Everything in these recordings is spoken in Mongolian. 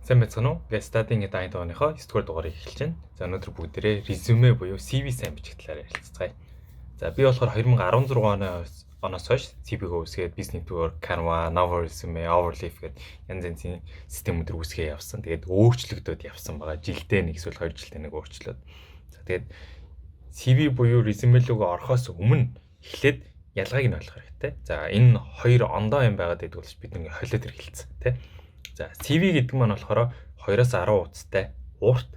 Сайн байцгаана уу? Гээ стадийн даайн тооныхоо 9-р дугаарыг эхэлж байна. За өнөөдөр бүгдээрээ резюме буюу CV сайн бичих талаар ярилцгаая. За би болохоор 2016 оноос хойш CV-г үүсгээд Business Network, Canva, Naver Resume, Overleaf гэдэг янз янзын системүүдээр үүсгээ явсан. Тэгээд өөрчлөгдөд явсан байгаа. Жилдээ нэг эсвэл 2 жилдээ нэг өөрчлөөд. За тэгээд CV буюу резюме рүүгээ орохоос өмнө эхлээд ялгааг нь ойлгох хэрэгтэй. За энэ хоёр ондоо юм байгаад байдаг бол бид нэг холиод хэрэгэлсэн тий. За CV гэдэг маань болохоор 2-10 утастай урт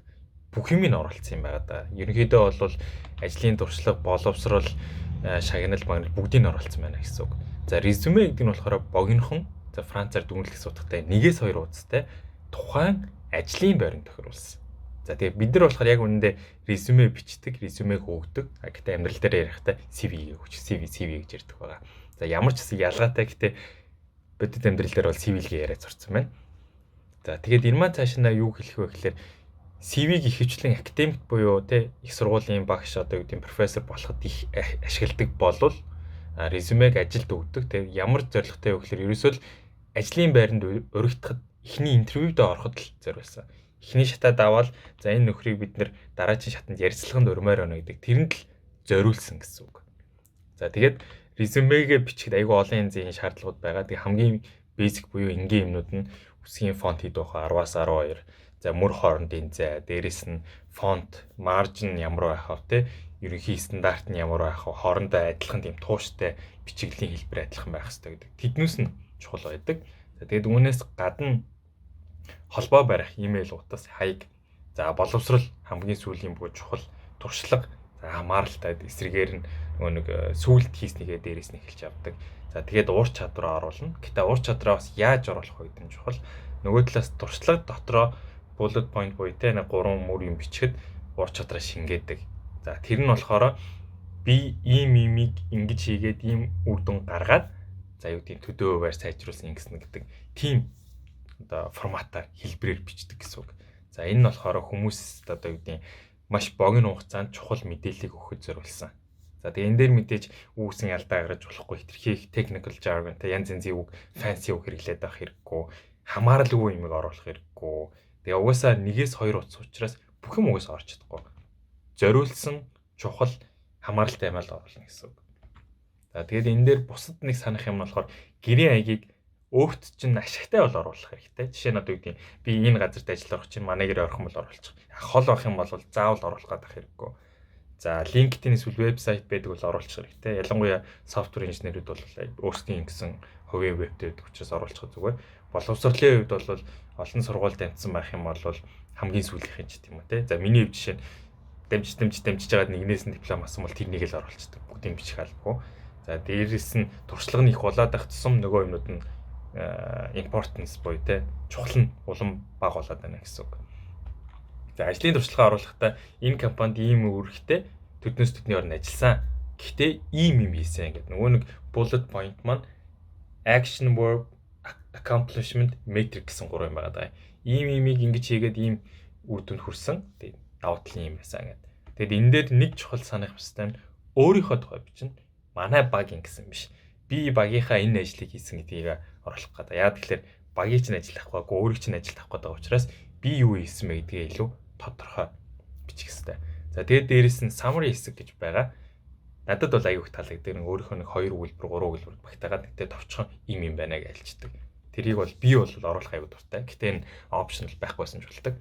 бүх юм ин оролцсон юм байгаа да. Ерөнхийдөө бол ажлын туршлага, боловсрол, шагнал, магнал бүгдийг нь оролцсон байна гэсэн үг. За резюме гэдэг нь болохоор богинохон, за Францаар дүгнэлэх судагтай 1-2 утастай тухайн ажлын байранд тохируулсан. За тэгээ бид нар болохоор яг үнэндээ резюме бичдэг, резюмег өгдөг. Гэхдээ амьдрал дээр ярихдаа CV гэж ярьдаг байгаа. За ямар ч гэсэн ялгаатай гэхдээ бодит амьдрал дээр бол CV-г яриад сурцсан байна. За тэгээд энэ маань цаашаа юу хэлэх вэ гэхээр CV-г ихэвчлэн академик буюу те их сургуулийн багш одоо юу гэдэг профессор болоход их ашигладаг болвол резюмег ажилд өгдөг. Тэгээд ямар зорилготой вэ гэхээр ерөөсөө л ажлын байранд өргөдөхөд эхний интервьюд ороход л зориулсан. Эхний шатад аваад за энэ нөхрийг бид нэр дараагийн шатанд ярилцлаганд өрмөөр байна гэдэг тэрэнд л зориулсан гэсэн үг. За тэгээд резюмегээ бичихд айгүй олон янзын шаардлагууд байгаа. Тэгээд хамгийн basic буюу энгийн юмнууд нь үсгийн фонт хэд байх вэ? 10-аас 12. За мөр хоорондын зай, дээрэс нь фонт, маржин ямар байх вэ те? Ерөнхий стандарт нь ямар байх вэ? Хоорондоо адилхан тийм тууштай бичиглийн хэлбэр адилхан байх хэрэгтэй гэдэг. Тэднээс нь чухал байдаг. За тэгээд үүнээс гадна холбоо барих, имэйл утас, хаяг. За боловсрол хамгийн сүүлийн бүх чухал туршлага. За хамааралтай эсрэгээр нь нэг сүүлд хийснийгээ дээрээс нь эхэлж авдаг. За тэгээд уур чадвараа оруулна. Гэтэ уур чадвараа бас яаж оруулах вэ гэдэг нь чухал. Нөгөө талаас туршлага дотроо bullet point буюу те нэг 3 мөр юм бичихэд уур чадвараа шингээдэг. За тэр нь болохоор би ийм имийг ингэж хийгээд ийм үр дүн гаргаад за юу гэдэг төдөө хуваар сайжруулсан ингэсэн гэдэг тийм одоо форматаар хэлбэрээр бичдэг гэсэн үг. За энэ нь болохоор хүмүүст одоо юу гэдэг маш богино хугацаанд чухал мэдээллийг өгөхөд зориулсан. За тэгээ энэ дээр мэдээж үүсэн ялдаа гаргаж болохгүй хэтэрхий technical jargon та янз янзын үг fancy үг хэрэглээд авах хэрэггүй хамааралгүй юмыг оруулах хэрэггүй. Тэгээ угаасаа 1-2 утас учраас бүх юм угаасаа орж чадахгүй. Зориулсан чухал хамааралтай юм л оруулна гэсэн үг. За тэгээд энэ дээр бусад нэг санах юм нь болохоор гэрийн аягийг өөрт чинь ашигтай бол оруулах хэрэгтэй. Жишээ нь одоо юу гэдэг би энэ газарт ажиллах чинь манай гэрээ орхон бол оруулчих. Хол байх юм бол заавал оруулах гэдэг хэрэггүй. За LinkedIn эсвэл вебсайт байдаг бол оруулах хэрэгтэй. Ялангуяа софтвер инженерүүд бол өөрсдийн гэсэн хувийн вебтэй байдаг учраас оруулах зүгээр. Боловсролын хувьд бол олон сургуульд амжсан байх юм бол хамгийн сүүлийнхэн ч тийм үү те. За миний хувьд жишээ нь дамжиж жагаад нэгнээс нь диплом авсан бол тэрнийг л оруулчихдаг. Бүгдийг бичих албагүй. За дээрээс нь туршлага нь их болоод байх тусам нөгөө юмнууд нь importance буюу те чухал нь улам бага болоод байна гэсэн үг. За ажлын туршлагаа оруулахдаа энэ компанид ийм үүрэгтэй төднөөс төдний орнд ажилласан. Гэхдээ ийм юм хийсэн гэдэг. Нөгөө нэг bullet point маань action verb accomplishment metric гэсэн 3 юм байгаа даа. Ийм имийг ингэж хийгээд ийм үр дүнд хүрсэн. Тэгээд давуу талын юм байсан гэдэг. Тэгэд энэ дээр нэг чухал санах хэвээр нь өөрийнхөө тухай бичнэ. Манай баг ингэсэн биш. Би багийнхаа энэ ажлыг хийсэн гэдгийг оруулах гэдэг. Яг тэгэхээр багийн чинь ажил авах байгаагүй өөрийг чинь ажил авах гэдэг учраас би юу хийсэн бэ гэдгээ илүү тодорхой бичих хэрэгтэй. За тэгээд дээрэс нь summary хэсэг гэж байгаа. Надад бол аюух таалагддаг. Өөрийнхөө нэг 2 өгүүлбэр 3 өгүүлбэр багтаагаад нэгтэй товчхон юм байна гэж альчдаг. Тэрийг бол би бол оруулах аюу дуртай. Гэтэ энэ optional байхгүйсэн ч болдог.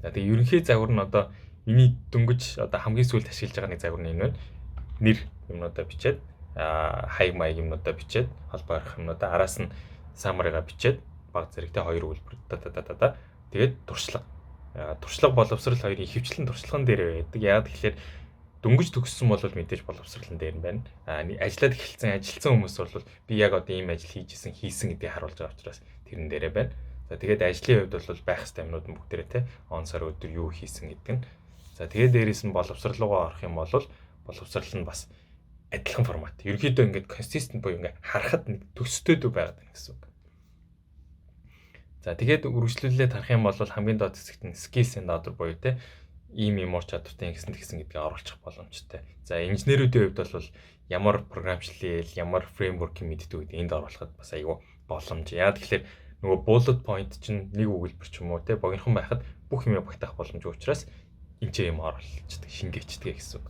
За тэгээд ерөнхий загвар нь одоо миний дөнгөж одоо хамгийн сүүлд ашиглаж байгаа нэг загвар нь энэ байна. Нэр юмнуудаа бичээд хаяг маяг юмнуудаа бичээд холбоо арах юмнуудаа араас нь summary-га бичээд баг зэрэгтэй 2 өгүүлбэр тэгээд туршлага боловсрал хоёрын ихэвчлэн туршлаган дээр байдаг. Яг тэгэхээр дөнгөж төгссөн бол мэдээж боловсролн дээр нь байна. Ажиллаад ажилтсан хүмүүс бол би яг одоо ийм ажил хийжсэн гэдгийг харуулж байгаа учраас тэрэн дээрээ байна. За тэгээд ажлын хувьд бол байх ёстой юмнууд нь бүгдээрээ те он сар өдөр юу хийсэн гэдэг нь. За тэгээд дээрээс нь боловсрол руугаа орох юм бол боловсрол нь бас адилхан формат. Ерөнхийдөө ингээд consistent буюу ингээд харахад нэг төстэй байгаад байна гэсэн үг. За тэгээд үргэлжлүүлээд харах юм бол хамгийн доод хэсэгт нь skills and other буюу те ийм юм уур чадвартай гэсэн гэдгийг оруулах боломжтой. За инженерүүдийн хувьд бол ямар програмчлал, ямар фреймворк мэддэг гэдэг энд оруулахад бас айгүй боломж. Яа тэгэхээр нөгөө bullet point чинь нэг өгүүлбэр ч юм уу те богинохон байхад бүх юм багтаах боломжтой учраас энэ ч юм оруулчихдаг шингээчдэг гэсэн үг.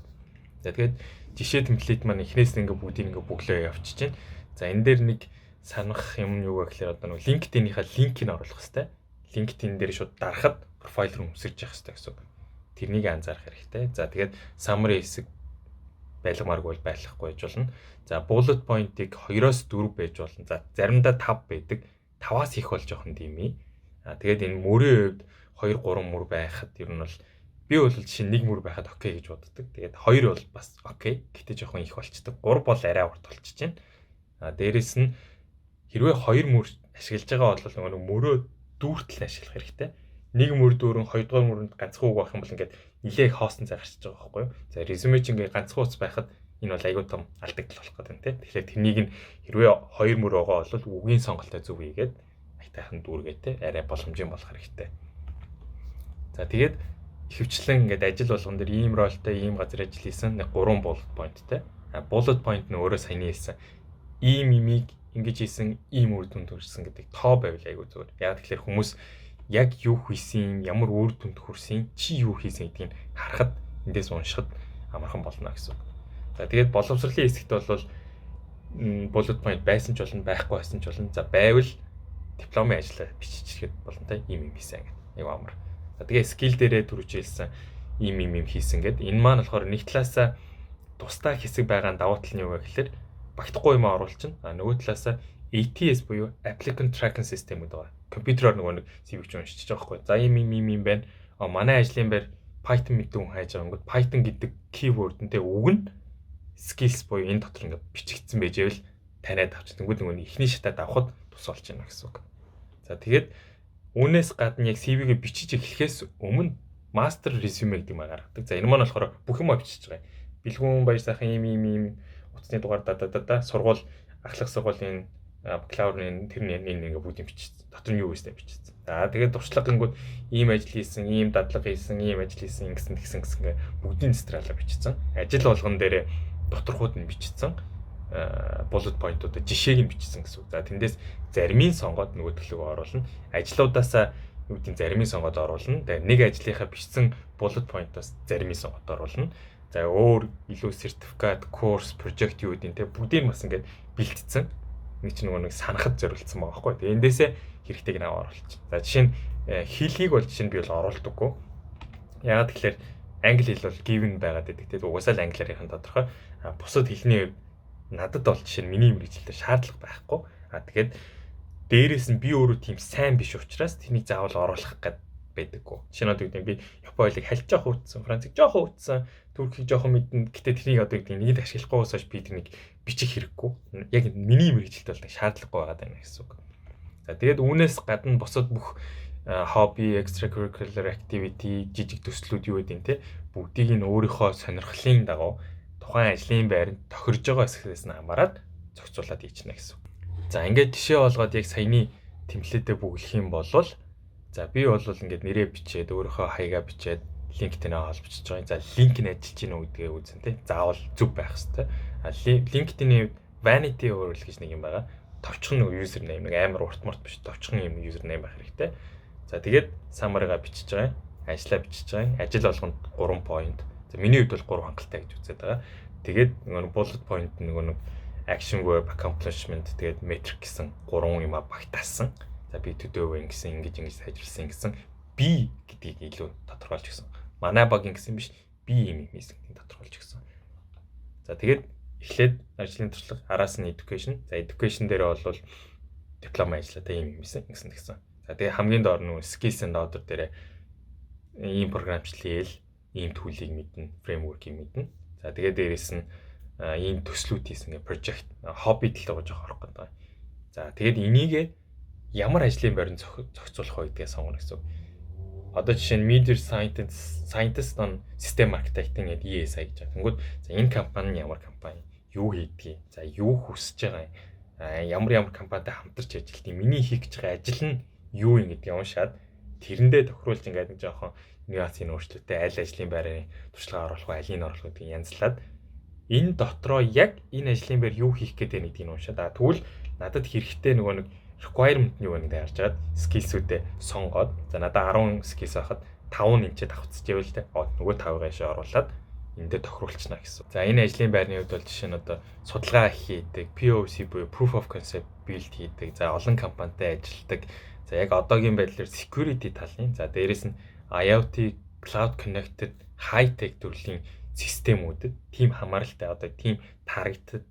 За тэгээд жишээ темплейт маань эхнээс нь ингээ бүгдийг ингээ бүглөө явуулчих чинь. За энэ дээр нэг санах юм юу вэ гэхээр одоо нөгөө LinkedIn-ийнхаа линкийг оруулах хэрэгтэй. LinkedIn дээр шууд дарахад профайл руу өмсөж явах хэрэгтэй гэсэн үг. Тэрнийг анзаарах хэрэгтэй. За тэгээд summary хэсэг байлгамааргүй бол байлгахгүй байж болно. За bullet point-ыг 2-оос 4 байж болно. За заримдаа 5 байдаг. 5-аас их бол жоохон дими. Тэгээд энэ мөрийн хувьд 2 3 мөр байхад ер нь бол би бол жишээ 1 мөр байхад окей гэж боддог. Тэгээд 2 бол бас окей. Гэтэ жоохон их болчдөг. 3 бол арай урт болчихж байна. Дээрэс нь хэрвээ 2 мөр ашиглаж байгаа бол нөгөө мөрөө дүүртэл ашиглах хэрэгтэй. 1 мөр дүүрэн 2 дугаар мөрөнд ганцхан үг байх юм бол ингээд нилээг хоосон цай гарчиж байгаа байхгүй юу? За резюме ч ингээд ганцхан утас байхад энэ бол аюу тум алдагдал болох гэдэг нь тийм. Тэгэхээр тэрнийг нь хэрвээ 2 мөр байгаа бол үгийн сонголтоо зөв хийгээд айтайхан дүүргээ тийм арай боломжийн болох хэрэгтэй. За тэгээд ихэвчлэн ингээд ажил болгон дээр ийм ролтой ийм газар ажил хийсэн 3 bullet pointтэй. Bullet point нь өөрөө саяны хэлсэн ийм имийг ингэж хийсэн ийм үр дүнд хүрсэн гэдэг тоо байвал аюу зүгээр. Яг тэгэхээр хүмүүс яг юу хийсэн, ямар үр дүнд хүрсэн, чи юу хийсэн гэдгийг харахад эндээс уншихад амархан болно гэсэн үг. За тэгээд боловсролын хэсэгт бол bullet point байсан ч болно, байхгүй байсан ч болно. За байвал дипломын ажлаа биччихэхэд болно та ийм хийсэн гэдэг. Аюу амар. За тэгээд skill дээрээ түрүүчилсэн ийм хийсэн гэдэг. Энэ маань болохоор нэг талаасаа тусдаа хэсэг байгаа давуу тал нь юу вэ гэхээр багтахгүй юм оруулчихна. Нөгөө талаасаа ATS буюу applicant tracking system гэдэг байна. Компьютероор нөгөө нэг CV-г уншиж байгаа байхгүй. За ийм байна. Манай ажлын байр Python мэддэг хүн хайж байгаа. Ингээд Python гэдэг keyword нтэй үг нь skills буюу энэ дотор ингээд бичигдсэн байжээвэл таниад авч тэнгууд нөгөө ихний шатаад авахд тус болж байна гэсэн үг. За тэгээд үүнээс гадна яг CV-гээ бичиж эхлэхээс өмнө master resume гэдэг юм гаргадаг. За энэ маань болохоор бүх юм бичиж байгаа. Бэлгүүн баяр сайхан ийм утасны дугаар сургууль ахлах сургуулийн бакалаврын тэрний ингээ бүгд юм бичсэн. Дотор нь юу вэ бичсэн. За тэгээд туршлага гингүүд ийм ажил хийсэн, ийм дадлага хийсэн, ийм ажил хийсэн гэсэн ингээ бүгдийн цэцэрлэг бичсэн. Ажил болгон дээр доторхууд нь бичсэн. Bullet point-уудад жишээг нь бичсэн гэсэн үг. За тэндээс заримын сонгоод нөгөө төлөвөө оруулна. Ажлуудаасаа юу гэдэг заримын сонгоод оруулна. Тэгээд нэг ажлынхаа бичсэн bullet point-аас заримын сонгоод оруулна. За өөр илүү сертификат, курс, прожект юу гэдэг те бүгдийг бас ингээд бэлтцсэн. Нэг ч нэг санахад зориулсан байгаа байхгүй. Тэгээ эндээсээ хэрэгтэйг нь оруулчих. За жишээ нь хэлхийг бол жишээ нь би бол оруулдаггүй. Яагаад тэгэхээр англи хэл бол given байгаад байдаг. Тэгээд угаасаа л англиарийнхан тодорхой. Бусад хэлний надад бол жишээ нь миний мэргэжилтэд шаардлага байхгүй. Тэгээд дээрээс нь би өөрөө тийм сайн биш учраас тэрнийг заавал оруулах гэдэг байдаггүй. Жишээ нь одоо гэдэг би Японоыг хальж жоох үтсэн, Францыг жоох үтсэн, Туркийг жоох мэднэ. Гэтэ тэрнийг одоо гэдэг нэгэд ашиглахгүйгээс хойш би тэрнийг бичих хэрэггүй. Яг миний мэргэжилт бол шаардлагагүй байгаа даа гэсэн үг. За тэгээд үүнээс гадна босод бүх hobby, extracurricular activity, жижиг төслүүд юу гэдэг нь те бүгдийг нь өөрийнхөө сонирхлын дагуу тухайн ажлын байранд тохирж байгаа хэсгээс нь хамаарат зохицуулаад хийчихнэ гэсэн. За ингээд жишээ болгоод яг саяны темплейтэд бүглэх юм бол за би бол ингээд нэрээ бичээд өөрийнхөө хаягаа бичээд LinkedIn-ээ холбогдож байгаа. За линк нь ажиллаж гинэ гэдгээ үзэн те. Заавал зөв байх хэрэгтэй. LinkedIn-ийн vanity URL гэж нэг юм байгаа. Товчхон нэг username нэг амар урт мурт биш товчхон юм username байх хэрэгтэй. За тэгээд summary-га бичиж байгаа. Ажлаа бичиж байгаа. Ажил болгонд 3 point. За миний хувьд бол 3 хангалттай гэж үзээд байгаа. Тэгээд нөгөө bullet point нөгөө нэг action verb accomplishment тэгээд metric гэсэн 3 юма багтаасан. За би төдөө гэсэн ингэж сайжруулсан гэсэн би гэдгийг илүү тодорхойлж гисэн. Манай багийн гэсэн биш би юм хийсэн тодорхойлж гисэн. За тэгээд эхлээд ажлын туршлага араас нь education. За education дээр бол диплом ажилладаг юм хийсэн гэсэн. За тэгээд хамгийн доор нь skills and order дээр ийм програмчлал хийл, ийм төлөвийг мэднэ, framework-ийг мэднэ. За тэгээд дээрэс нь ийм төслүүд хийсэн project, hobby талаар жоох орох гэдэг. За тэгээд энийг ямар ажлын байранд зохицуулах вэ гэдгээ сонгоно гэсэн. Одоо жишээ нь media scientist on system architect-ing гэдэг ESI гэж байна. Тэнгүүд за энэ компани ямар компани, юу хийдгийг, за юу хүсэж байгаа юм, ямар компанитай хамтарч ажилладаг, миний хийх гэж байгаа ажил нь юу юм гэдгийг уншаад тэрэндээ тохируулж ингээд нэг жоохон нюансыг өөрчлөлттэй аль ажлын байрын туршлага оруулах вэ, алийг оруулах гэдгийг янзлаад энэ дотроо яг энэ ажлын байр юу хийх гэдэг нэгдгийг уншаад тэгвэл надад хэрэгтэй нөгөө нэг requirement нь юу вэ гэдэг харж агаад skills-үүдээ сонгоод за надад 10 skills байхад 5 нь энэчээ давхцчихвэл тэ нөгөө 5-ыг яшаа оруулаад энэ дээр тохируулчихна гэсэн. За энэ ажлын байрны хувьд бол жишээ нь одоо судалгаа хийдэг, POC буюу proof of concept build хийдэг, за олон компанитай ажилладаг. За яг одоогийн байдлаар security талын, за дээрэс нь IoT, cloud connected, high tech төрлийн системүүдэд team хамааралтай одоо team targeted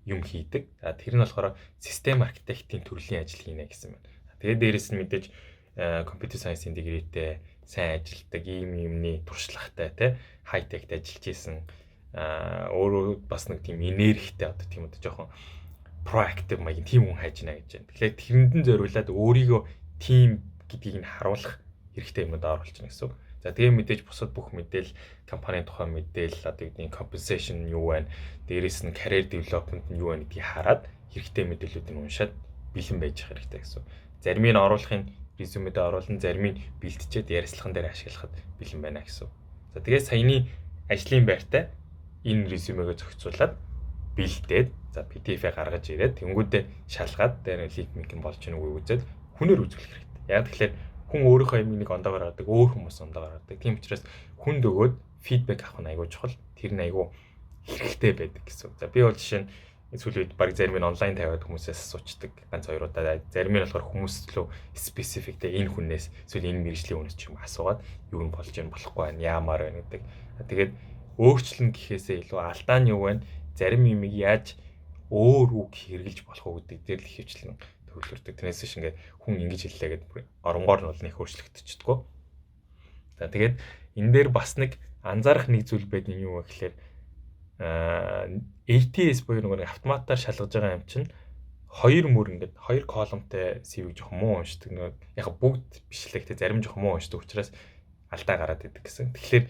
юм хийдэг. За тэр нь болохоор систем архитектийн төрлийн ажил хийнэ гэсэн байна. Тэгээд дээрэс нь мэдээж computer science дэгрээтэй сайн ажилтдаг ийм юмны туршлагатай те high tech-т ажиллаж исэн өөрөө бас нэг тийм энергитэй одоо тийм одоо жоохон proactive маягийн team хүн хайж гинэ гэж байна. Тэгэхээр тэрэндэн зориулаад өөрийгөө team гэдгийг нь харуулах хэрэгтэй юмуд оруулж гинэ гэсэн үг. За тэгээ мэдээж бусад бүх мэдээлэл компанийн тухай мэдээлэл одоо юудын compensation юу байна, дээрээс нь career development нь юу байна гэдгийг хараад хэрэгтэй мэдээллүүдийг уншаад бэлэн байж явах хэрэгтэй гэсэн. Заримыг нь оруулахын резюмедээ оруулан, заримыг бэлтжээд ярилцлаган дээр ашиглахад бэлэн байна гэсэн. За тэгээ саяны ажлын байртай энэ резюмегээ зохицуулаад бэлдээд за PDF-ээ гаргаж ирээд тэнгүүдээ шалгаад дээр линк мink болж гэнэ үгүй үзээд хүнээр үзүүлэх хэрэгтэй. Яг тэгэхээр хүн өөрийнхөө юм нэг ондоо гаргадаг, өөр хүмүүс ондоо гаргадаг. Тийм учраас хүнд өгөөд фидбек авах нь айгүй чухал. Тэр нь айгүй хэрэгтэй байдаг гэсэн. За би бол жишээ нь сүүлийн үед баг зарим нь онлайн тавиад хүмүүсээс асуучдаг ганц хоёр удаа. Зарим нь болохоор хүмүүс лөө специфик тэ энэ хүнээс эсвэл энэ мэргэжлийн хүнээс ч юм асуугаад юу нь болж юм болохгүй байна, яамаар байна гэдэг. Тэгээд өөрчлөн гэхээсээ илүү алдааны юу байна, зарим юмыг яаж өөр үг хэрэгжилж болох уу гэдэг дээр л хөвчлэн төвлөрдөг. Тэрнээс шиг ингээд хүн ингэж хэллээ гэдэг оронгоор нь бол нэг өөрчлөгдчихдэггүй. За тэгээд энэ дээр бас нэг анзаарах нэг зүйл байдаг нь юу вэ гэхээр ATS буюу нэг автоматар шалгаж байгаа юм чинь хоёр мөр ингээд хоёр колонтой CV-г жоохон муу уншдаг. Нэг яг бүгд биш л гэхдээ зарим жоохон муу уншдаг учраас алдаа гараад идэг гэсэн. Тэгэхээр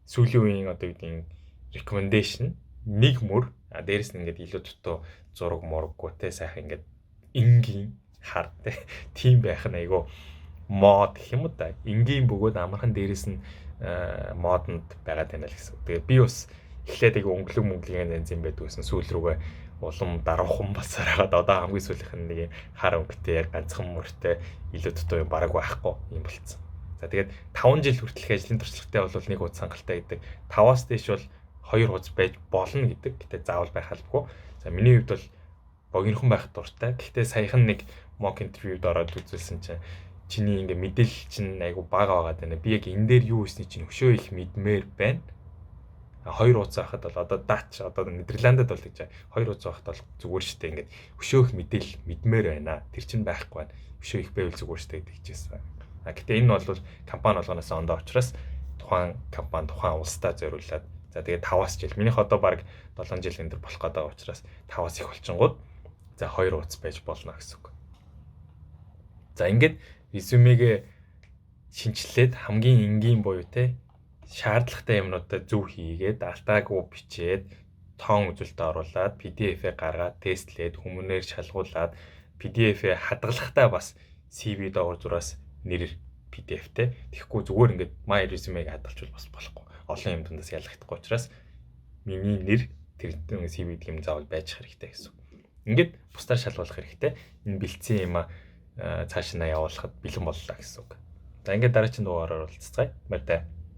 сүүлийн үеийн одоо үеийн recommendation нэг мөр дээрэс нь ингээд илүү дутуу зураг мураггүй те сайхан ингээд энгийн хар тийм байх нь айгу мод гэх юм уу да. Энгийн бөгөөд амархан дээрэс нь модонд байгаад байна л гэсэн. Тэгээ би бас эхлээд айгу өнгөлөг янз юм байдаг гэсэн сүүл рүүгээ улам даруухан басаар хагаад одоо хамгийн сүүлийнх нь нэг хар өнгөтэй яг ганцхан мөртэй илүү дутуу юм бараг байхгүй юм болцсон. За тэгээд 5 жил хүртэлх ажлын туршлагатай бол нэг удаа хангалттай гэдэг. 5-аас дээш бол 2 удаа байж болно гэдэг. Гэтэ заавал байх албагүй. За миний хувьд бол богинохон байх дуртай. Гэхдээ саяхан нэг mock interview-д ороод үзүүлсэн чинь чиний ингээ мэдээлэл чинь айгу бага байгаад байна. Би яг энэ дээр юу хийсний чинь өшөө их мэдмээр байна. 2 удаа хахад бол одоо Dutch одоо Нидерландад бол гэж 2 удаа хахад бол зүгээр штэ ингээд өшөө их мэдээлэл мэдмээр байна. Тэр чинь байхгүй байна. Өшөө их байвал зүгээр штэ гэдэг хичээсэн. Гэхдээ энэ бол компани болгоноос ондоо учраас тухайн компани тухайн улстай зориулаад за тэгээд 5-аас жил минийх одоо баг 7 жил энэ төр болох гэдэг учраас 5-аас их болчингууд за 2 удаа байж болно гэсэн үг. За ингээд резюмегээ шинжилээд хамгийн энгийн буюу те шаардлагатай юмнуудаа зөв хийгээд алдаагүй бичээд тоон үзүүлэлтэд оруулаад PDF-ээ гаргаад тестлээд хүмүүнээр шалгуулад PDF-ээ хадгалахдаа бас CV доогуур зураас нэр PDF-тэй тэгэхгүй зүгээр ингээд my resume-г хадгалчихвал бас болохгүй. Олон юм дундаас ялгагдахгүй учраас миний нэр тэр CV гэдэг юм заавал байж хэрэгтэй гэсэн. Ингээд бусдаар шалгуулах хэрэгтэй. Энэ бэлдсэн юм цааш нь явуулахад бэлэн боллоо гэсэн үг. За ингээд дараагийн дугаараар уулзцгаая. Баяр таа.